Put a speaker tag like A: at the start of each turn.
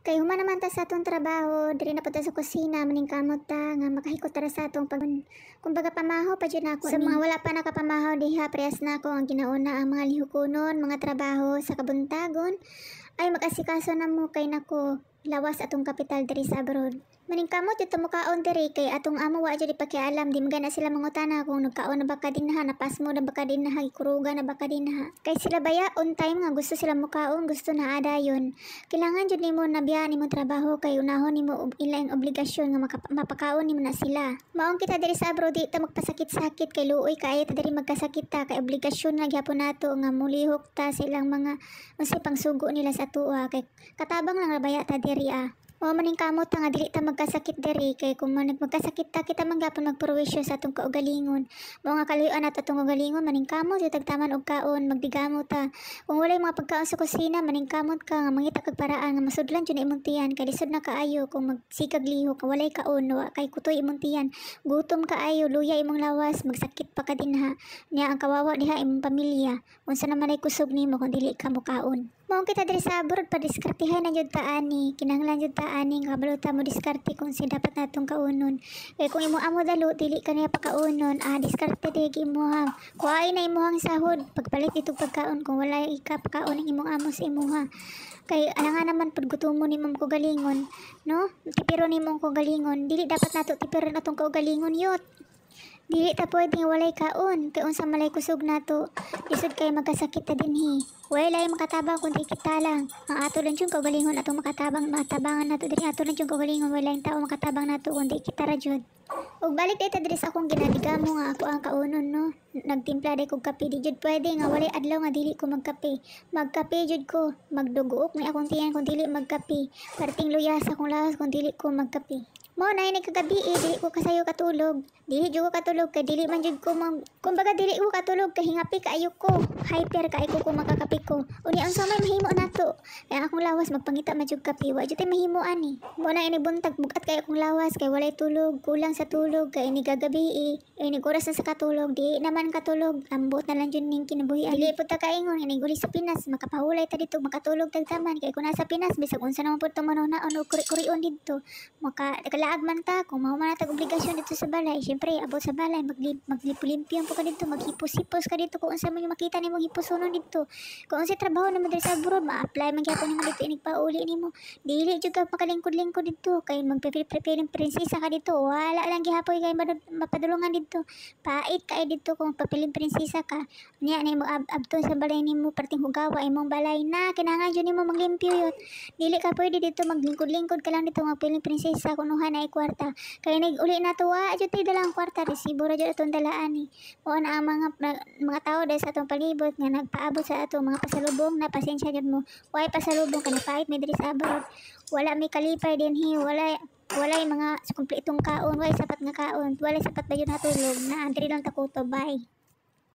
A: Kay human naman ta sa atong trabaho, diri na punta sa kusina, maningkamot ta nga makahikot tara sa atong pag kumbaga pamahaw pa jud nako sa mga wala pa nakapamahaw diha prehas nako ang ginauna ang mga lihukonon, mga trabaho sa kabuntagon ay mag-asikaso na mo kay nako lawas atong kapital diri sa abroad. Maningkamot jud ta mukaon diri kay atong amo wa jud pakialam di magana sila mangutana kung nagkaon na ba ka dinha, napas mo na ba ka dinha, kuruga na ba ka dinha. Kay sila baya on time nga gusto sila mukaon, gusto na adayon. Kailangan jud nimo nabiya nimo trabaho kay unahon nimo ilang obligasyon nga mapakaon nimo na sila. Maong kita diri sa abroad di ta magpasakit-sakit kay luoy kaayo ta diri magkasakit ta kay obligasyon na gyapon nato nga mulihok ta sa ilang mga unsay pangsugo nila sa tuwa kay katabang lang rabaya ta diri O maningkamot ta nga dili ta magkasakit diri kay kung magkasakit ta kita man gyapon magpurwisyo sa atong kaugalingon. Mao nga kaluyan nato atong kaugalingon maningkamot jud tagtaman og kaon magdigamo ta. Kung walay mga pagkaon sa kusina maningkamot ka nga mangita kag paraan nga masudlan jud imong tiyan kay lisod na kaayo kung magsikag lihok walay kaon wa kay kutoy imong tiyan. Gutom kaayo luya imong lawas magsakit pa ka dinha. Nya ang kawawa diha imong pamilya. Unsa naman ay kusog nimo kung dili ka mokaon. Mao kita diri sa abroad pa diskartehan na jud ta ani kinahanglan jud ta ani nga baluta mo diskarte kung si dapat natong kaunon. Kay kung imo amo dalo dili ka niya pakaunon diskarte dig imuha. Kuhain na imuhang sahod pagpalit itong pagkaon kung wala ka pakaon ng imong amo sa imuha. Kay alangan naman pud gutomon nimong kaugalingon no tipiro nimong kaugalingon dili dapat nato tipiron atong kaugalingon yot. Dili ta pwede nga walay kaon kay unsa malay kusog nato isod kay magkasakit ta dinhi. Walay makatabang kundi kita lang. Ang ato lang yung kaugalingon atong matabangan nato diri ato lang yung kaugalingon walay tao makatabang nato kundi kita ra jud. Ug balik dito diri sa akong ginadigamo nga ako ang kaunon no. Nagtimpla day kog kape di jud pwede nga walay adlaw nga dili ko magkape. Magkape jud ko, magdugook ni akong tiyan kung dili magkape. Parting luyas akong lawas kung dili ko magkape. Mo na ini kagabi dili ko kasayo katulog. Dili jud ko katulog kay dili man jud ko kumbaga dili ko katulog kay hingapi kaayo ko. Hyper kaayo ko makakape ko. Uni ang samay mahimo nato. Kay akong lawas magpangita man jud kape wa jud tay mahimo ani. Mo na ini buntag bugat kay akong lawas kay walay tulog, kulang sa tulog kay ini gagabi ini oras na sa katulog di naman katulog. Ambot na lang jud ning kinabuhi. Dili pud ta kaingon ini guli sa Pinas makapahulay ta dito makatulog tagtaman kay kun nasa Pinas bisag unsa naman pud tong manuna ano kuri-kurion dito. Laag man ta kung mao man natag obligasyon dito sa balay syempre abot sa balay maglipulimpian po ka dito maghipos-hipos ka dito kung unsa man makita nimo hiposonon dito kung unsa trabaho naman diri sa abroad ma-apply man gyapon nimo dito inig pauli nimo dili jud ka makalingkod-lingkod dito kay magpe-prepare ng prinsesa ka dito wala lang gihapoy kay mapadulungan dito pait kay dito kung papiling prinsesa ka niya nimo abton sa balay nimo perting hugawa imong balay na kinahanglan jud nimo maglimpyo yun dili ka pwede dito maglingkod-lingkod ka lang dito magpiling prinsesa kunuhan ay kwarta kay nag-uli na to wa jud tay dalang kwarta resibo ra jud atong dalaan ni mao na ang mga tao dahil sa atong palibot nga nagpaabot sa atong mga pasalubong na pasensya jud mo way pasalubong kana pait mi diri sa abroad wala may kalipay dinhi walay mga kumpletong kaon way sapat nga kaon walay sapat ba yun natulog na diri lang ta kuto bye.